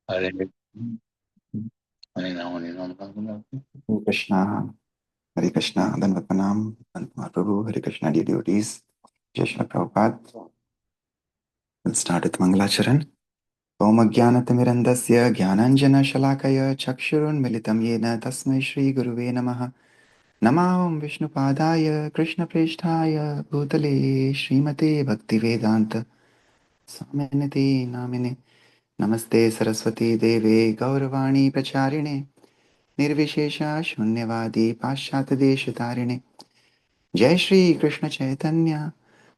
Hare Hare Ram Hare Ram Hare Krishna, Hare Krishna, Dandavat Pranam, Bhantama Prabhu, Hare Krishna, dear devotees, Jai Shri Prabhupada. We'll start with Mangalacharan. Om Jnanatimirandasya Jnananjana Shalakaya Chakshurunmilitam Yena Tasmai Shri Guruve Namaha Namaham Vishnupadaya Krishna Presthaya Bhutale Srimate Bhaktivedanta Swaminiti Namine Namaste Saraswati Deve Gauravani Pracharine Nirvishesha Shunyavadi Paschatadeshatarine जय श्री कृष्ण चैतन्य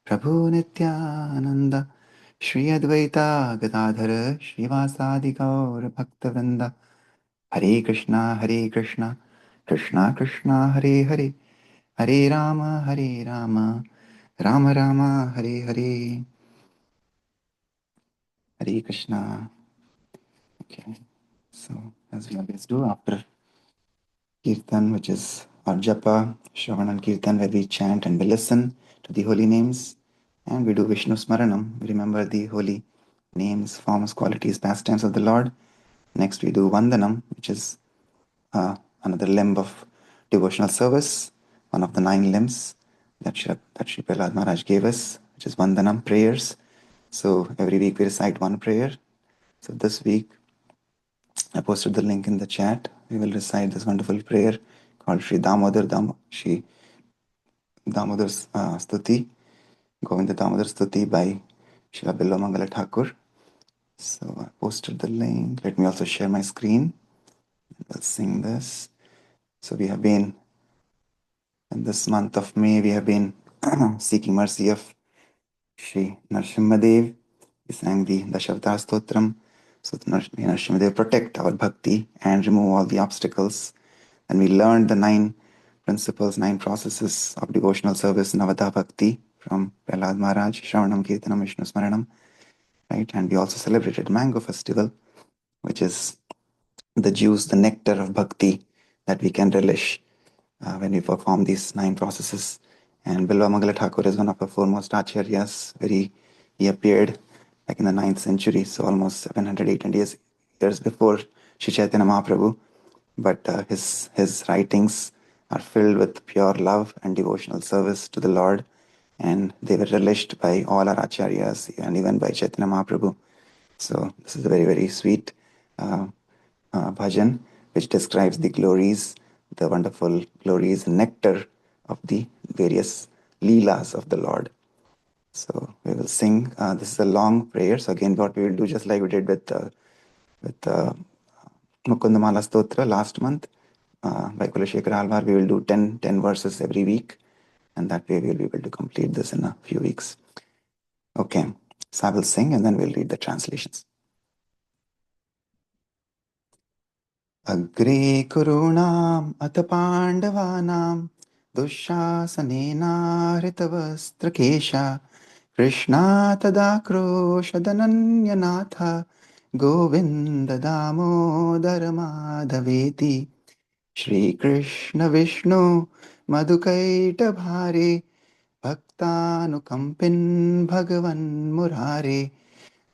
प्रभु नित्यानंद श्री अद्वैता गदाधर श्रीवासादि गौर भक्तवृंद हरे Krishna Krishna Krishna Hare Hare Hare Ram Ram Ram Hare Hare Hare Krishna. Okay, so as we always do after Kirtan, which is our japa, Shravan and Kirtan, where we chant and we listen to the holy names, and we do Vishnu Smaranam. We remember the holy names, forms, qualities, pastimes of the Lord. Next, we do Vandanam, which is another limb of devotional service, one of the 9 limbs that Shri Prahlad Maharaj gave us, which is Vandanam, prayers. So every week we recite one prayer. So this week I posted the link in the chat. We will recite this wonderful prayer called Sri Damodar Stuti, Govinda Damodar Stuti by Srila Bilwamangala Thakur. So I posted the link. Let me also share my screen. Let's sing this. So we have been, in this month of May, we have been seeking mercy of Sri Nrsimhadev. We sang the Dashavtar Stotram. So Nrsimhadev protect our bhakti and remove all the obstacles. And we learned the 9 principles, 9 processes of devotional service, Navada Bhakti, from Prahlad Maharaj, Shravanam, Kirtanam, Vishnu Smaranam, right? And we also celebrated Mango Festival, which is the juice, the nectar of bhakti that we can relish when we perform these 9 processes. And Bilva Mangala Thakur is one of the foremost acharyas, he appeared like in the 9th century, so almost 700, 800 years before Sri Chaitanya Mahaprabhu. But his writings are filled with pure love and devotional service to the Lord, and they were relished by all our acharyas and even by Chaitanya Mahaprabhu. So this is a very, very sweet bhajan which describes the glories, the wonderful glories, nectar of the various leelas of the Lord. So we will sing. This is a long prayer. So again, what we will do, just like we did with Mukundamala Stotra last month by Kulashekara Alvar, we will do 10 verses every week, and that way we will be able to complete this in a few weeks. Okay, so I will sing and then we'll read the translations. अग्रे कुरूणाम् अथ पाण्डवानां दुःशासनेनाहृतवस्त्रकेशा कृष्णा तदा क्रोशदनन्यनाथ गोविन्ददामोदरमाधवेति श्रीकृष्णविष्णु मधुकैटभारे भक्तानुकम्पिन् भगवन्मुरारे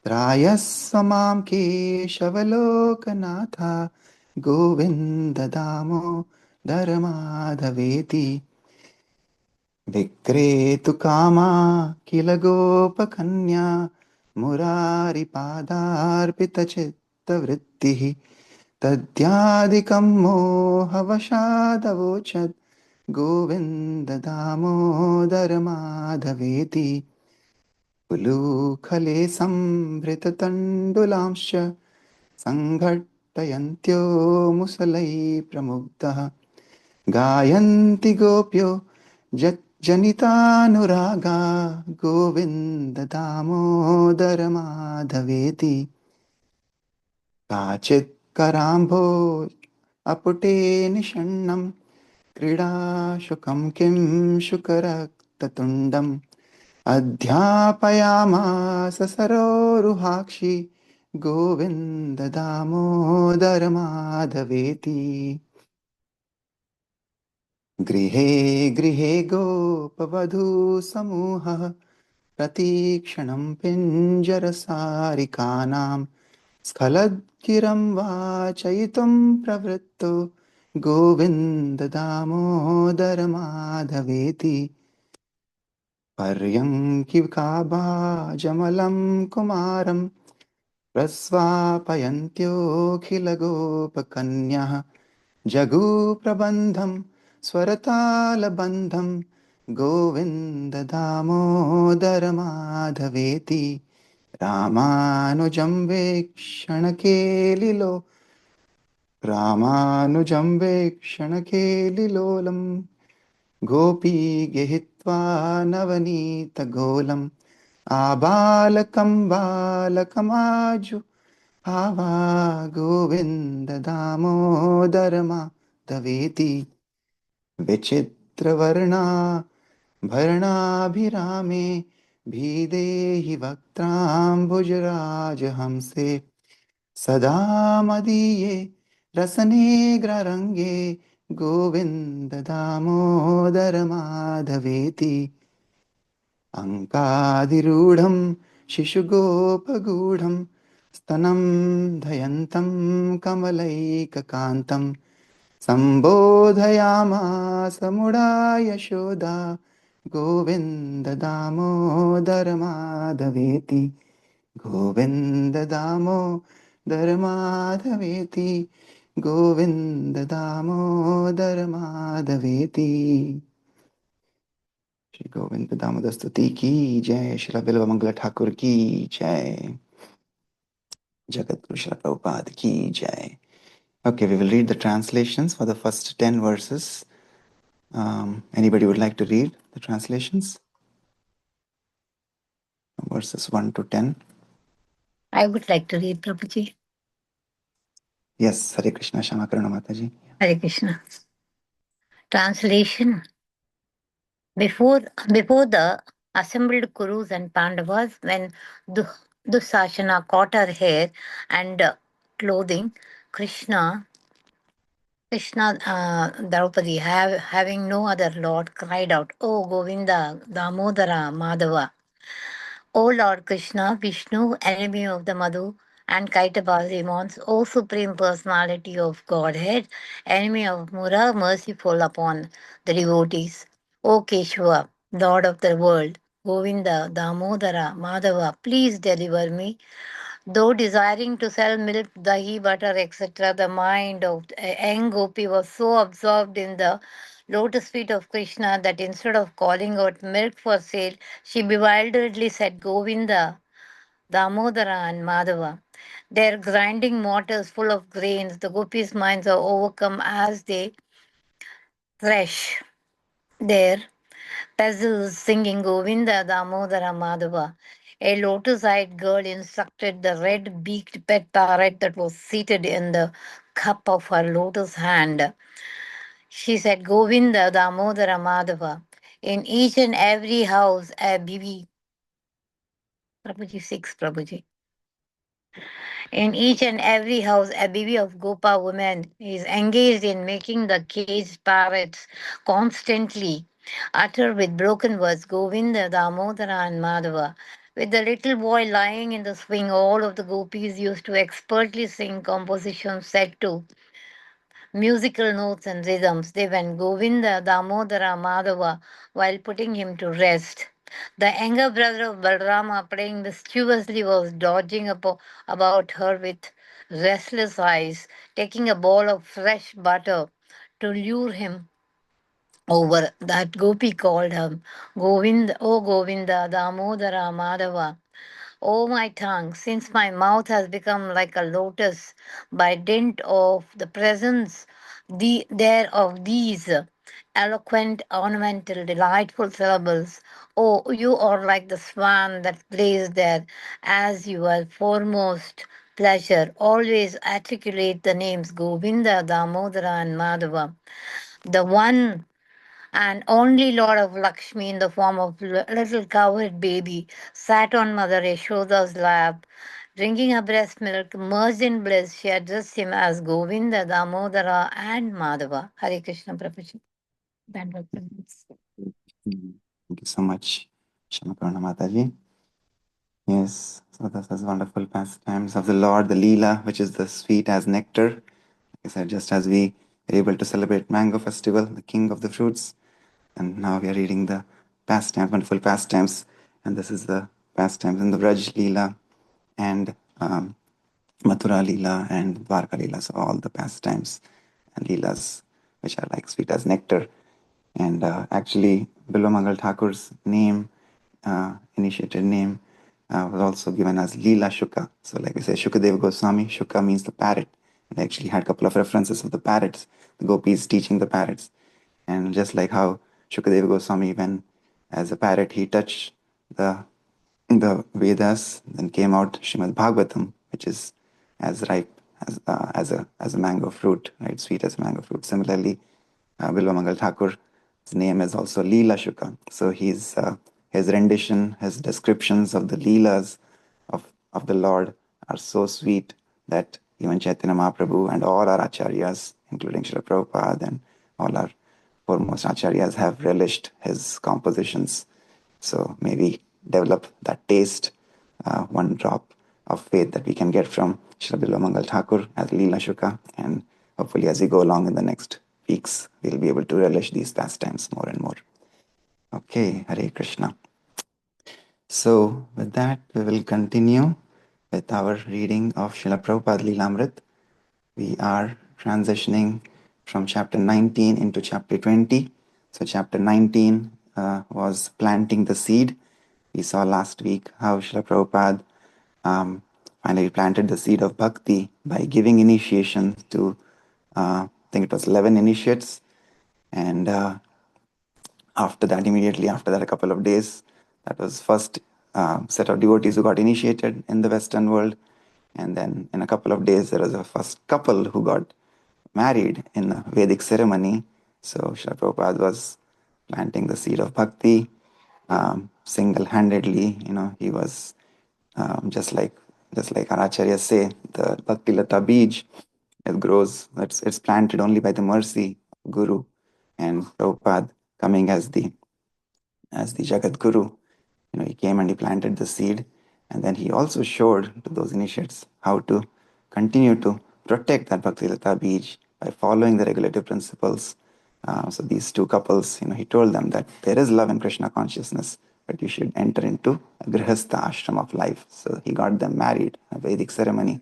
त्रायस्व मां केशवलोकनाथ गोविन्द दामोदरमाधवेति विक्रेतु कामा किल गोपकन्या मुरारिपादार्पितचित्तवृत्तिः तद्यादिकं मोहवशादवोचद् गोविन्द दामोदरमाधवेति उलूखले सम्भृततण्डुलांश्च सङ्घट्टयन्त्यो मुसलैः प्रमुग्धः गायन्ति गोप्यो जनितानुरागा गोविन्द दामोदरमाधवेति काचित् कराम्भो अपुटे निषण्णं क्रीडाशुकं किं शुकरक्ततुण्डम् अध्यापयामास सरोरुहाक्षि गोविन्द दामोदरमाधवेति गृहे गृहे गोपवधूसमूहः प्रतीक्षणं पिञ्जरसारिकानां स्खलद्गिरं वाचयितुं प्रवृत्तो गोविन्द दामोदरमाधवेति पर्यङ्किकाभाजमलं कुमारं प्रस्वापयन्त्योऽखिलगोपकन्यः जगूप्रबन्धं स्वरतालबन्धं गोविन्ददामोदरमाधवेति रामानुजं वेक्षणकेलिलो रामानुजं वेक्षणकेलिलोलं गोपीगृहीत्वा नवनीतगोलम् आबालकं बालकमाजु आवा गोविन्ददामोदरमाधवेति विचित्रवर्णा भरणाभिरामे भीदेहि वक्त्राम्बुजराजहंसे सदा मदीये रसनेग्ररङ्गे गोविन्ददामोदरमाधवेति अङ्कादिरूढं शिशुगोपगूढं स्तनं धयन्तं कमलैककान्तं सम्बोधयामास मुडा यशोदा गोविन्ददामोदरमाधवेति गोविन्ददामोदरमाधवेति गोविन्ददामोदरमाधवेति श्री गोविंद दामोदर स्तुति की जय। श्री बिल्व मंगल ठाकुर की जय। जगत गुरु श्री प्रभुपाद की जय। Okay, we will read the translations for the first 10 verses. Anybody would like to read the translations? Verses 1 to 10. I would like to read, Prabhuji. Yes, Hare Krishna, Shama Karuna Mataji. Hare Krishna. Translation. Before the assembled Kurus and Pandavas, when Dusashana caught her hair and clothing, Krishna Draupadi, having no other lord, cried out, "O Govinda, Damodara, Madhava, O Lord Krishna, Vishnu, enemy of the Madhu and Kaitaba demons, O Supreme Personality of Godhead, enemy of Mura, merciful upon the devotees, O Keshava, Lord of the world, Govinda, Damodara, Madhava, please deliver me. Though desiring to sell milk, dahi, butter, etc., the mind of young Gopi was so absorbed in the lotus feet of Krishna that instead of calling out milk for sale, she bewilderedly said, Govinda, Damodara, and Madhava. Their grinding mortars full of grains, the gopis' minds are overcome as they thresh their peasants singing Govinda, Damodara, Madhava. A lotus-eyed girl instructed the red-beaked pet parrot that was seated in the cup of her lotus hand. She said, Govinda, Damodara, Madhava. In each and every house, a bibi. Prabhuji, 6, Prabhuji. In each and every house, a bevy of Gopa women is engaged in making the caged parrots constantly utter with broken words Govinda, Damodara, and Madhava. With the little boy lying in the swing, all of the gopis used to expertly sing compositions set to musical notes and rhythms. They went Govinda, Damodara, Madhava while putting him to rest. The younger brother of Balrama, playing mischievously, was dodging about her with restless eyes, taking a ball of fresh butter to lure him over. That Gopi called him Govinda, O Govinda, Damodara, Madhava. O my tongue, since my mouth has become like a lotus by dint of the presence there of these eloquent, ornamental, delightful syllables, oh, you are like the swan that plays there as your foremost pleasure. Always articulate the names Govinda, Damodara, and Madhava. The one and only Lord of Lakshmi in the form of little cowherd baby sat on Mother Yashoda's lap, drinking her breast milk, merged in bliss. She addressed him as Govinda, Damodara, and Madhava. Hare Krishna, Prabhuji. Dandavad pranams. Thank you so much, Shama Karuna Mataji. Yes, so this is wonderful pastimes of the Lord, the Leela, which is the sweet as nectar. Like I said, just as we were able to celebrate Mango Festival, the king of the fruits, and now we are reading the pastimes, wonderful pastimes, and this is the pastimes in the Vraj Leela and Mathura Leela and Dwarka Leela, so all the pastimes and Leelas which are like sweet as nectar. And actually, Bilomangal Thakur's name, initiated name, was also given as Leela Shuka. So, like we say, Shukadev Goswami, Shuka means the parrot. And I actually had a couple of references of the parrots, the gopis teaching the parrots. And just like how Shukadev Goswami, when as a parrot, he touched the Vedas, then came out Shrimad Bhagavatam, which is as ripe as a mango fruit, right? Sweet as a mango fruit. Similarly, Bilvamangal Thakur's name is also Leela Shuka. So his rendition, his descriptions of the Leelas of the Lord are so sweet that even Chaitanya Mahaprabhu and all our acharyas, including Srila Prabhupada and all our foremost acharyas, have relished his compositions. So maybe develop that taste, one drop of faith that we can get from Srila Bilvamangal Thakur as Leela Shuka, and hopefully as we go along in the next weeks, we'll be able to relish these pastimes more and more. Okay, Hare Krishna. So with that, we will continue with our reading of Srila Prabhupada Leelamrit. We are transitioning from chapter 19 into chapter 20. So chapter 19 was planting the seed. We saw last week how Srila Prabhupada finally planted the seed of bhakti by giving initiation to, I think it was 11 initiates. And after that, immediately after that, a couple of days, that was first set of devotees who got initiated in the Western world. And then in a couple of days, there was a first couple who got married in a Vedic ceremony. So Srila Prabhupada was planting the seed of bhakti single-handedly. He was just like our acharyas say, the bhakti lata bij, it grows. It's planted only by the mercy of Guru, and Prabhupada coming as the Jagat Guru. He came and he planted the seed, and then he also showed to those initiates how to continue to protect that Bhakti Lata Bij by following the regulative principles. So these two couples, he told them that there is love in Krishna consciousness, but you should enter into a grihastha ashram of life. So he got them married, a Vedic ceremony,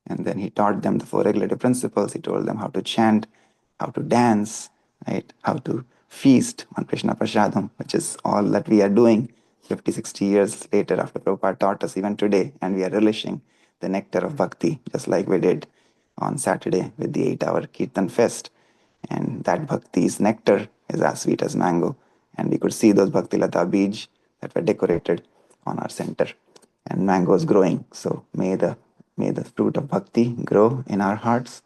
and then he taught them the four regulative principles. He told them how to chant, how to dance, right? How to feast on Krishna Prasadam, which is all that we are doing 50, 60 years later after Prabhupada taught us even today. And we are relishing the nectar of bhakti, just like we did on Saturday with the 8-hour Kirtan Fest. And that bhakti's nectar is as sweet as mango. And we could see those Bhakti Lata Bij that were decorated on our center. And mangoes growing. So may the fruit of bhakti grow in our hearts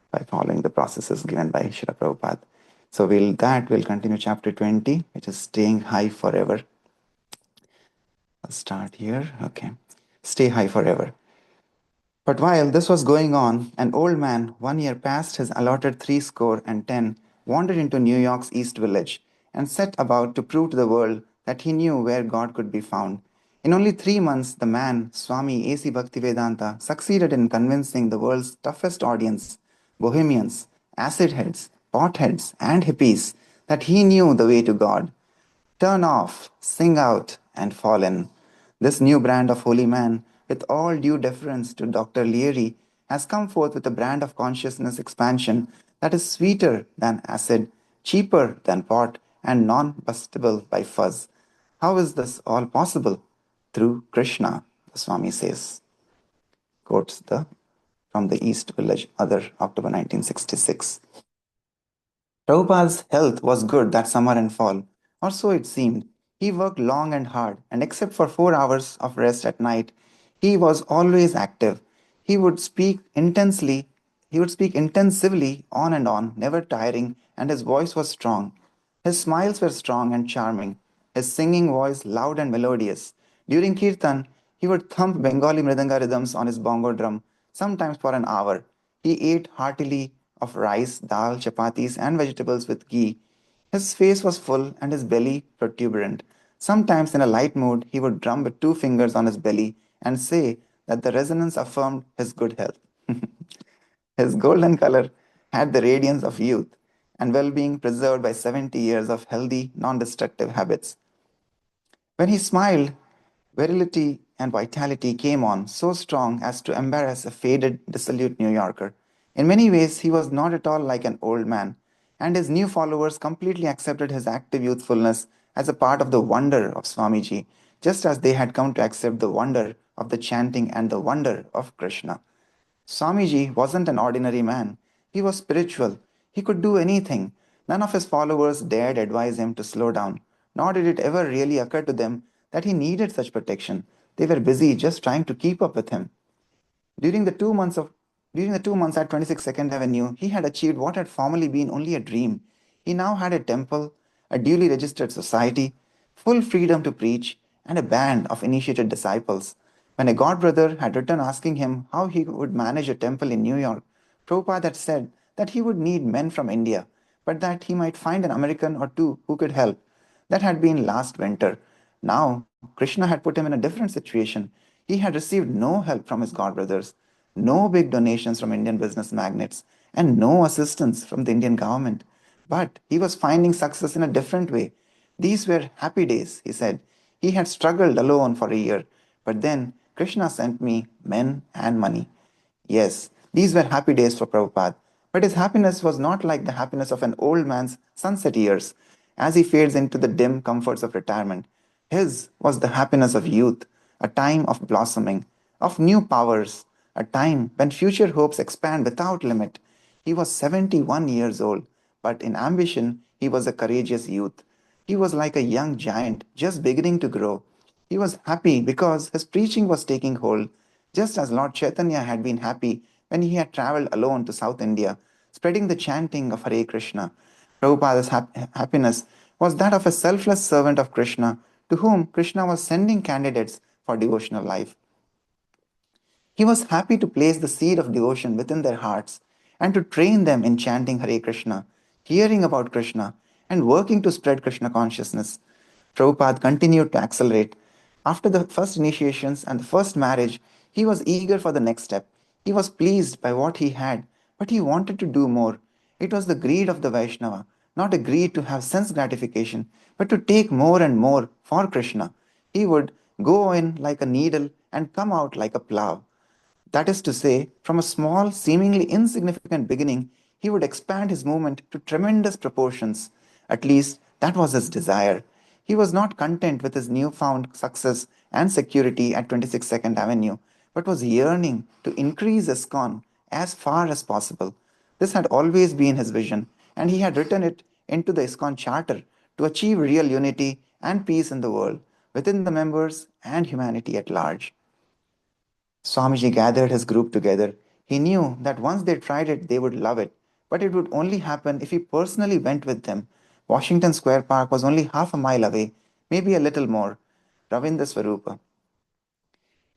by following the processes given by Srila Prabhupada. So we'll continue chapter 20, which is staying high forever. I'll start here. Okay. Stay high forever. But while this was going on, an old man, 1 year past his allotted 70, wandered into New York's East Village and set about to prove to the world that he knew where God could be found. In only 3 months, the man, Swami A.C. Bhaktivedanta, succeeded in convincing the world's toughest audience, bohemians, acid heads, potheads, and hippies, that he knew the way to God. Turn off, sing out, and fall in. This new brand of holy man, with all due deference to Dr. Leary, has come forth with a brand of consciousness expansion that is sweeter than acid, cheaper than pot, and non-bustable by fuzz. How is this all possible? Through Krishna, the Swami says. Quotes from the East Village, Other, October 1966. Prabhupada's health was good that summer and fall, or so it seemed. He worked long and hard, and except for 4 hours of rest at night, he was always active. He would speak intensely, he would speak intensively on and on, never tiring, and his voice was strong. His smiles were strong and charming, his singing voice loud and melodious. During Kirtan, he would thump Bengali mridanga rhythms on his bongo drum, sometimes for an hour. He ate heartily of rice, dal, chapatis, and vegetables with ghee. His face was full and his belly protuberant. Sometimes, in a light mood, he would drum with 2 fingers on his belly and say that the resonance affirmed his good health. His golden color had the radiance of youth and well being preserved by 70 years of healthy, non destructive habits. When he smiled, virility and vitality came on, so strong as to embarrass a faded, dissolute New Yorker. In many ways, he was not at all like an old man, and his new followers completely accepted his active youthfulness as a part of the wonder of Swamiji, just as they had come to accept the wonder of the chanting and the wonder of Krishna. Swamiji wasn't an ordinary man. He was spiritual. He could do anything. None of his followers dared advise him to slow down, nor did it ever really occur to them that he needed such protection. They were busy just trying to keep up with him. During the 2 months of During the 2 months at 26 Second Avenue, he had achieved what had formerly been only a dream. He now had a temple, a duly registered society, full freedom to preach, and a band of initiated disciples. When a godbrother had written asking him how he would manage a temple in New York, Prabhupada had said that he would need men from India, but that he might find an American or two who could help. That had been last winter. Now, Krishna had put him in a different situation. He had received no help from his godbrothers, no big donations from Indian business magnates, and no assistance from the Indian government. But he was finding success in a different way. These were happy days, he said. He had struggled alone for a year, but then Krishna sent me men and money. Yes, these were happy days for Prabhupada, but his happiness was not like the happiness of an old man's sunset years as he fades into the dim comforts of retirement. His was the happiness of youth, a time of blossoming, of new powers, a time when future hopes expand without limit. He was 71 years old, but in ambition, he was a courageous youth. He was like a young giant just beginning to grow. He was happy because his preaching was taking hold, just as Lord Chaitanya had been happy when he had traveled alone to South India, spreading the chanting of Hare Krishna. Prabhupada's happiness was that of a selfless servant of Krishna to whom Krishna was sending candidates for devotional life. He was happy to place the seed of devotion within their hearts and to train them in chanting Hare Krishna, hearing about Krishna, and working to spread Krishna consciousness. Prabhupada continued to accelerate. After the first initiations and the first marriage, he was eager for the next step. He was pleased by what he had, but he wanted to do more. It was the greed of the Vaishnava, not a greed to have sense gratification, but to take more and more for Krishna. He would go in like a needle and come out like a plow. That is to say, from a small, seemingly insignificant beginning, he would expand his movement to tremendous proportions. At least, that was his desire. He was not content with his newfound success and security at 26 Second Avenue, but was yearning to increase ISKCON as far as possible. This had always been his vision, and he had written it into the ISKCON Charter to achieve real unity and peace in the world, within the members and humanity at large. Swamiji gathered his group together. He knew that once they tried it, they would love it, but it would only happen if he personally went with them. Washington Square Park was only half a mile away, maybe a little more. Ravindra Swarupa.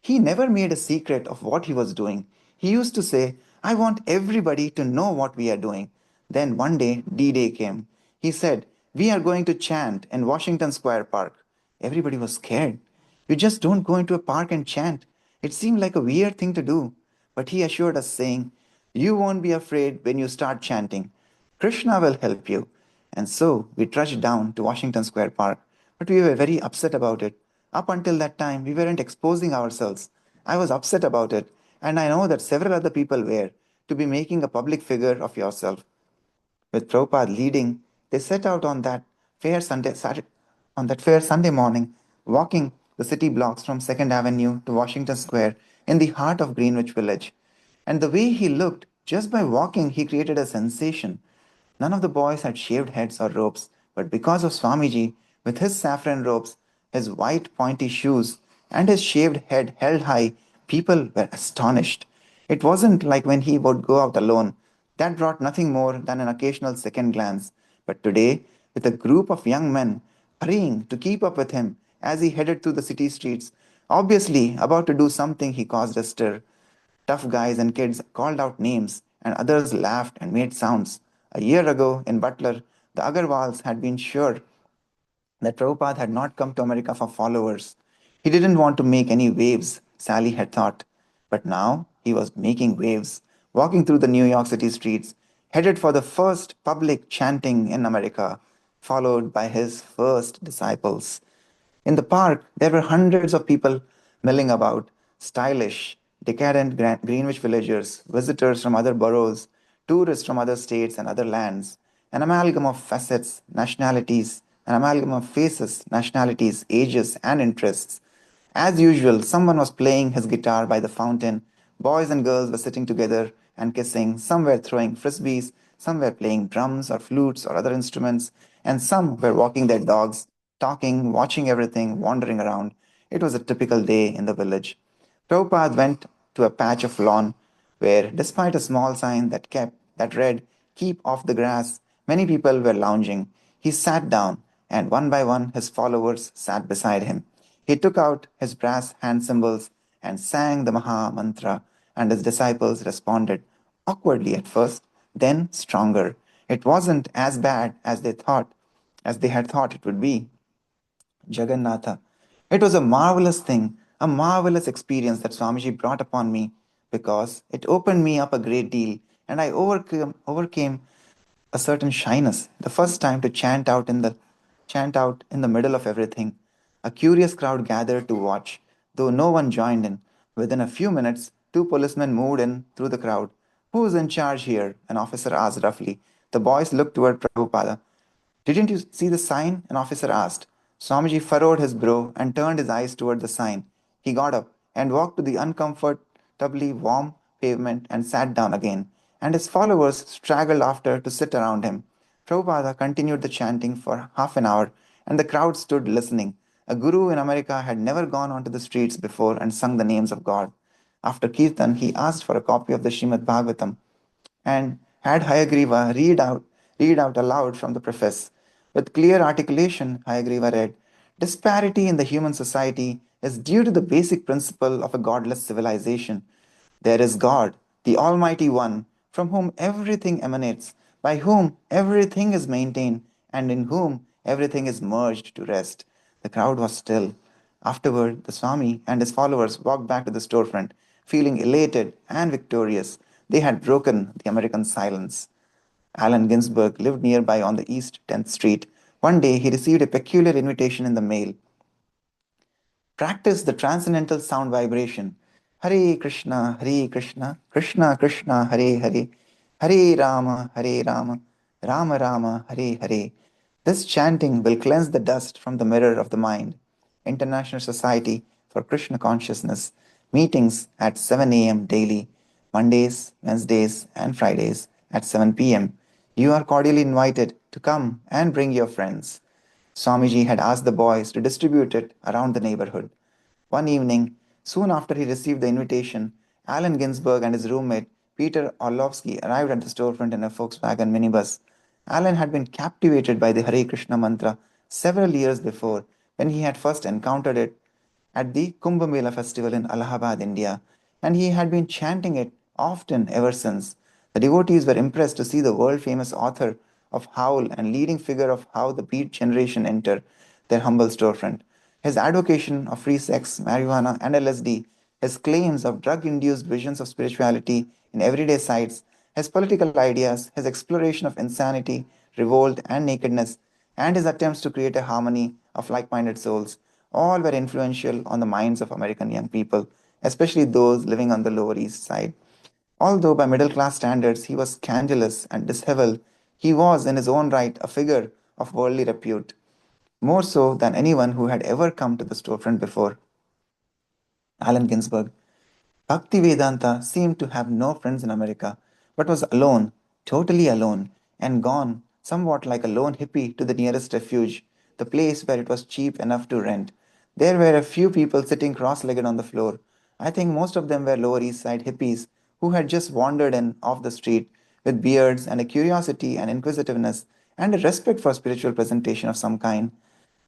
He never made a secret of what he was doing. He used to say, I want everybody to know what we are doing. Then one day, D-Day came. He said, we are going to chant in Washington Square Park. Everybody was scared. You just don't go into a park and chant. It seemed like a weird thing to do. But he assured us, saying, you won't be afraid when you start chanting. Krishna will help you. And so we trudged down to Washington Square Park. But we were very upset about it. Up until that time, we weren't exposing ourselves. I was upset about it, and I know that several other people were, to be making a public figure of yourself. With Prabhupada leading, they set out on that fair Sunday morning, walking the city blocks from 2nd Avenue to Washington Square in the heart of Greenwich Village. And the way he looked, just by walking, he created a sensation. None of the boys had shaved heads or robes, but because of Swamiji, with his saffron robes, his white pointy shoes, and his shaved head held high, people were astonished. It wasn't like when he would go out alone. That brought nothing more than an occasional second glance. But today, with a group of young men hurrying to keep up with him as he headed through the city streets, obviously about to do something, he caused a stir. Tough guys and kids called out names, and others laughed and made sounds. A year ago in Butler, the Agarwals had been sure that Prabhupada had not come to America for followers. He didn't want to make any waves, Sally had thought. But now he was making waves, walking through the New York City streets, headed for the first public chanting in America, followed by his first disciples. In the park, there were hundreds of people milling about, stylish, decadent Greenwich villagers, visitors from other boroughs, tourists from other states and other lands, an amalgam of facets, nationalities, an amalgam of faces, nationalities, ages, and interests. As usual, someone was playing his guitar by the fountain. Boys and girls were sitting together and kissing. Some were throwing frisbees. Some were playing drums or flutes or other instruments. And some were walking their dogs, talking, watching everything, wandering around. It was a typical day in the village. Prabhupada went to a patch of lawn where, despite a small sign that read, "Keep off the grass," many people were lounging. He sat down, and one by one his followers sat beside him. He took out his brass hand cymbals and sang the Maha Mantra, and his disciples responded, awkwardly at first, then stronger. It wasn't as bad as they had thought it would be. Jagannatha. It was a marvelous thing, a marvelous experience that Swamiji brought upon me because it opened me up a great deal and I overcame a certain shyness the first time to chant out in the middle of everything. A curious crowd gathered to watch, though no one joined in. Within a few minutes, two policemen moved in through the crowd. "Who's in charge here?" an officer asked roughly. The boys looked toward Prabhupada. "Didn't you see the sign?" an officer asked. Swamiji furrowed his brow and turned his eyes toward the sign. He got up and walked to the uncomfortably warm pavement and sat down again, and his followers straggled after to sit around him. Prabhupada continued the chanting for half an hour, and the crowd stood listening. A guru in America had never gone onto the streets before and sung the names of God. After Kirtan, he asked for a copy of the Srimad Bhagavatam and had Hayagriva read out aloud from the preface. With clear articulation, Hayagriva read, "Disparity in the human society is due to the basic principle of a godless civilization. There is God, the Almighty One, from whom everything emanates, by whom everything is maintained, and in whom everything is merged to rest." The crowd was still. Afterward, the Swami and his followers walked back to the storefront, feeling elated and victorious. They had broken the American silence. Allen Ginsberg lived nearby on the East 10th Street. One day, he received a peculiar invitation in the mail. Practice the transcendental sound vibration. Hare Krishna, Krishna Krishna, Hare Hare, Hare Rama, Rama Rama, Hare Hare. This chanting will cleanse the dust from the mirror of the mind. International Society for Krishna Consciousness. Meetings at 7 a.m. daily, Mondays, Wednesdays, and Fridays at 7 p.m. You are cordially invited to come and bring your friends. Swamiji had asked the boys to distribute it around the neighborhood. One evening, soon after he received the invitation, Allen Ginsberg and his roommate Peter Orlovsky arrived at the storefront in a Volkswagen minibus. Allen had been captivated by the Hare Krishna mantra several years before when he had first encountered it at the Kumbh Mela festival in Allahabad, India, and he had been chanting it often ever since. The devotees were impressed to see the world famous author of Howl and leading figure of how the Beat generation enter their humble storefront. His advocacy of free sex, marijuana, and LSD, his claims of drug induced visions of spirituality in everyday sights, his political ideas, his exploration of insanity, revolt, and nakedness, and his attempts to create a harmony of like minded souls all were influential on the minds of American young people, especially those living on the Lower East Side. Although by middle class standards he was scandalous and disheveled, he was in his own right a figure of worldly repute, more so than anyone who had ever come to the storefront before. Allen Ginsberg. Bhaktivedanta seemed to have no friends in America, but was alone, totally alone, and gone, somewhat like a lone hippie, to the nearest refuge, the place where it was cheap enough to rent. There were a few people sitting cross legged on the floor. I think most of them were Lower East Side hippies who had just wandered in off the street with beards and a curiosity and inquisitiveness and a respect for spiritual presentation of some kind.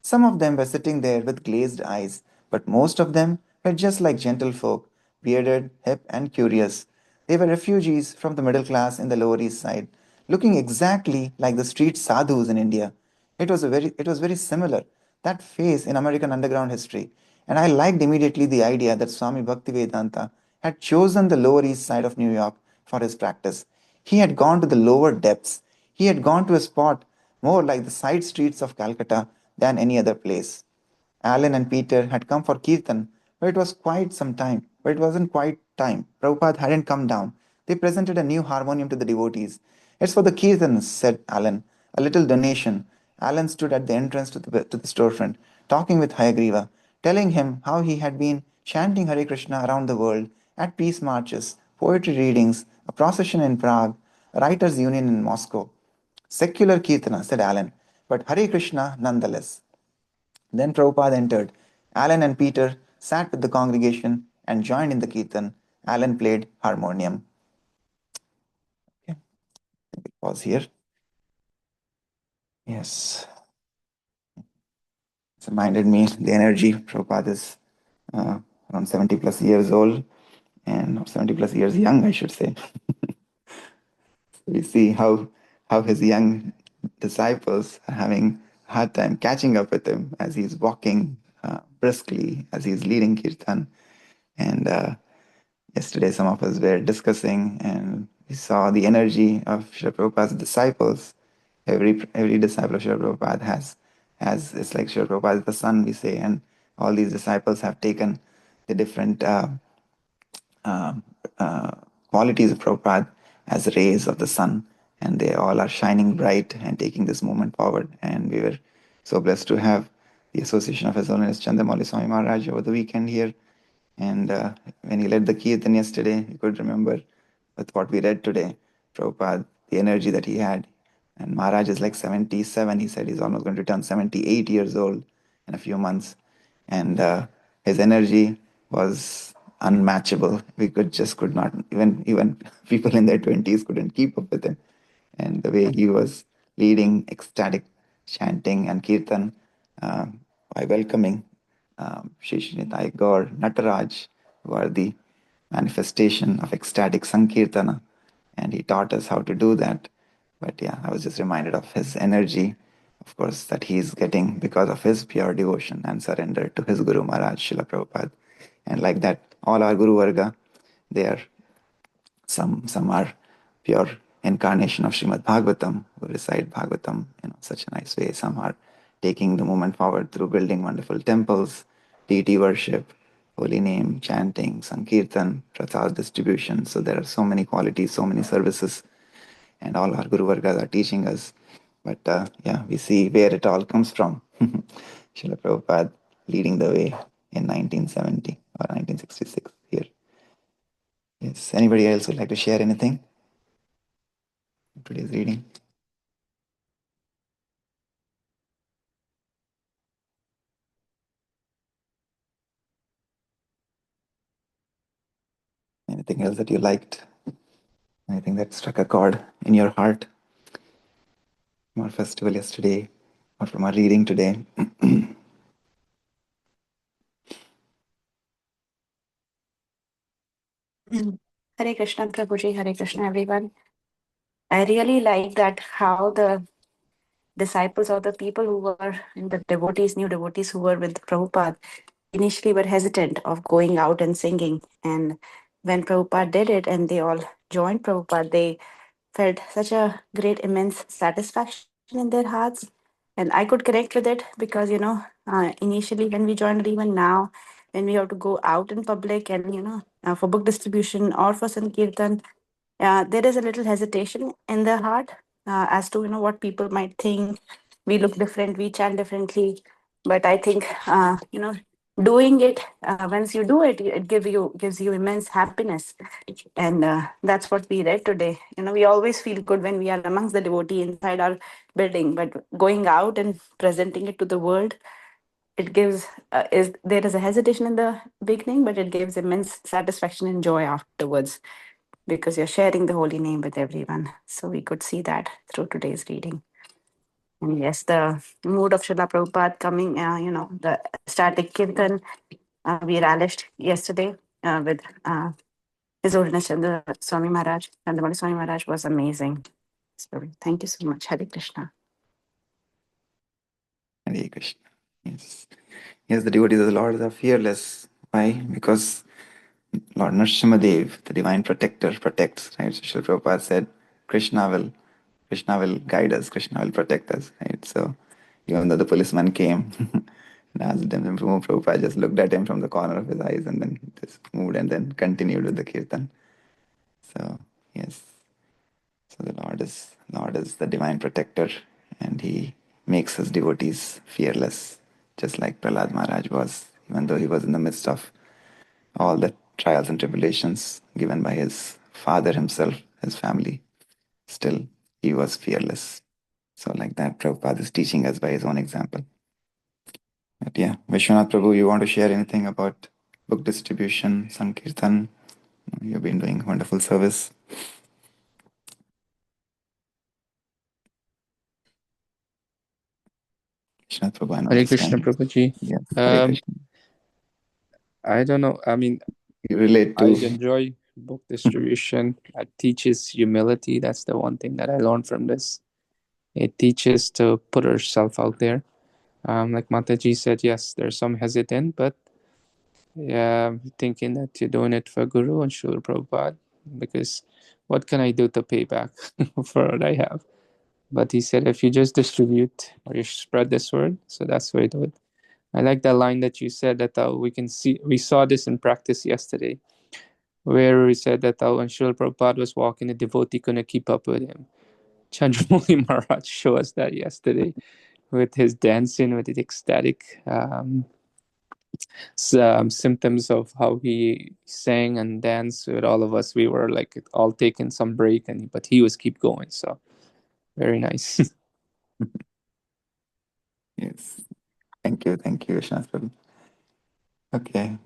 Some of them were sitting there with glazed eyes, but most of them were just like gentlefolk, bearded, hip, and curious. They were refugees from the middle class in the Lower East Side, looking exactly like the street sadhus in India. It was very similar that phase in American underground history. And I liked immediately the idea that Swami Bhaktivedanta had chosen the Lower East Side of New York for his practice. He had gone to the lower depths. He had gone to a spot more like the side streets of Calcutta than any other place. Alan and Peter had come for Kirtan, but it was quite some time. But it wasn't quite time. Prabhupada hadn't come down. They presented a new harmonium to the devotees. It's for the Kirtans, said Alan. A little donation. Alan stood at the entrance to the storefront, talking with Hayagriva, telling him how he had been chanting Hare Krishna around the world at peace marches, poetry readings, a procession in Prague, a writers' union in Moscow. Secular Kirtana, said Alan, but Hare Krishna nonetheless. Then Prabhupada entered. Alan and Peter sat with the congregation and joined in the Kirtan. Alan played harmonium. Okay, pause here. Yes. It's reminded me the energy. Prabhupada is around 70 plus years old and 70 plus years young, I should say. We see how his young disciples are having a hard time catching up with him as he's walking briskly, as he's leading Kirtan. And yesterday, some of us were discussing, and we saw the energy of Srila Prabhupada's disciples. Every disciple of Srila Prabhupada has it's like Srila Prabhupada is the sun, we say, and all these disciples have taken the different qualities of Prabhupada as rays of the sun, and they all are shining bright and taking this movement forward. And we were so blessed to have the association of His Holiness Chandramauli Swami Maharaj over the weekend here. And when he led the Kirtan yesterday, you could remember with what we read today, Prabhupada, the energy that he had. And Maharaj is like 77. He said he's almost going to turn 78 years old in a few months. And his energy was unmatchable. We could not, even people in their 20s couldn't keep up with him. And the way he was leading ecstatic chanting and kirtan by welcoming Shri Nitai Gaur, Nataraj, who are the manifestation of ecstatic Sankirtana. And he taught us how to do that. But yeah, I was just reminded of his energy, of course, that he's getting because of his pure devotion and surrender to his Guru Maharaj, Srila Prabhupada. And like that, all our Guru Varga, they are some are pure incarnation of Srimad Bhagavatam, who recite Bhagavatam in such a nice way. Some are taking the movement forward through building wonderful temples, deity worship, holy name, chanting, Sankirtan, prasad distribution. So there are so many qualities, so many services, and all our Guru Vargas are teaching us. But yeah, we see where it all comes from. Srila Prabhupada leading the way in 1970 or 1966 here. Yes, anybody else would like to share anything? Today's reading. Anything else that you liked? Anything that struck a chord in your heart from our festival yesterday or from our reading today? Hare Krishna, Prabhuji, Hare Krishna, everyone. I really like that how the disciples or the people who were in the devotees, new devotees who were with Prabhupada, initially were hesitant of going out and singing. And when Prabhupada did it and they all joined Prabhupada, they felt such a great, immense satisfaction in their hearts. And I could connect with it because, initially when we joined, or even now, when we have to go out in public and, for book distribution or for Sankirtan, there is a little hesitation in the heart as to, what people might think. We look different, we chant differently. But I think, doing it, once you do it, it gives you immense happiness. And that's what we read today. We always feel good when we are amongst the devotee inside our building, but going out and presenting it to the world, it gives there is a hesitation in the beginning, but it gives immense satisfaction and joy afterwards because you're sharing the holy name with everyone. So we could see that through today's reading. And yes, the mood of Srila Prabhupada coming, the static kirtan we relished yesterday with His Holiness Chandra Swami Maharaj, Chandramali Swami Maharaj was amazing. So thank you so much. Hare Krishna. Hare Krishna. Yes. Yes, the devotees of the Lord are fearless. Why? Because Lord Nrsimhadev, the divine protector, protects, right? So Srila Prabhupada said, Krishna will guide us, Krishna will protect us, right? So even though the policeman came and asked him to move, Prabhupada just looked at him from the corner of his eyes and then just moved and then continued with the kirtan. So yes, so the Lord is the divine protector, and he makes his devotees fearless, just like Prahlad Maharaj was, even though he was in the midst of all the trials and tribulations given by his father himself, his family. Still, he was fearless. So, like that, Prabhupada is teaching us by his own example. But yeah, Vishwanath Prabhu, you want to share anything about book distribution, Sankirtan? You've been doing wonderful service. Vishwanath Prabhu, I know Hare this Krishna time. Prabhuji. Yes, Hare Krishna. I don't know. I mean, You relate I to. enjoy book distribution. It teaches humility. That's the one thing that I learned from this. It teaches to put yourself out there. Like Mataji said, yes, there's some hesitant, but thinking that you're doing it for Guru and Srila Prabhupada, because what can I do to pay back for what I have? But he said, if you just distribute or you spread this word, so that's the way to do it. I like that line that you said that we saw this in practice yesterday, where we said that when Srila Prabhupada was walking, the devotee couldn't keep up with him. Chandramouli Maharaj showed us that yesterday with his dancing, with the ecstatic symptoms of how he sang and danced with all of us. We were like all taking some break, but he was keep going. So very nice. Yes. Thank you, Vishwanath Prabhu. Okay.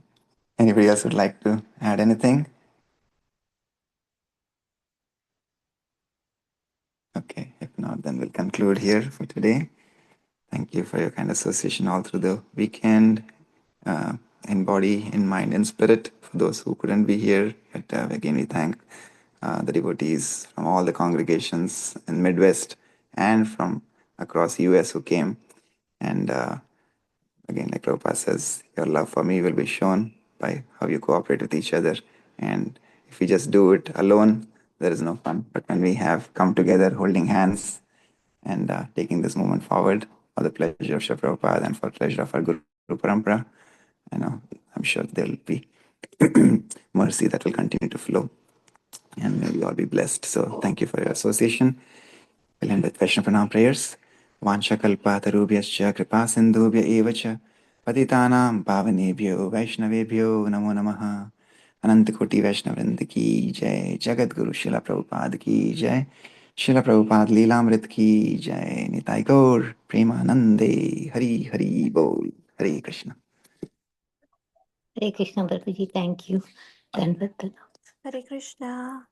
Anybody else would like to add anything? Okay, if not, then we'll conclude here for today. Thank you for your kind association all through the weekend, in body, in mind, in spirit. For those who couldn't be here, but again, we thank the devotees from all the congregations in Midwest and from across US who came. And again, like Prabhupada says, your love for me will be shown by how you cooperate with each other. And if we just do it alone, there is no fun. But when we have come together holding hands and taking this movement forward for the pleasure of Shri Prabhupada and for the pleasure of our Guru Parampara, I'm sure there will be mercy that will continue to flow. And may we all be blessed. So thank you for your association. We'll end with Vaishnava Pranam prayers. Vanchakalpatarubhyascha kripa sindhubhya eva cha patitanam pavanebhyo Vaishnavebhyo namo namaha. अनंत कोटि वैष्णव वृंद की जय, जगत गुरु शिला प्रभुपाद की जय, शिला प्रभुपाद लीलामृत की जय, निताई गौर प्रेमानंदे, हरि हरि बोल, हरे Krishna. Hare Krishna Prabhuji, thank you. Dandavat. Hare Krishna.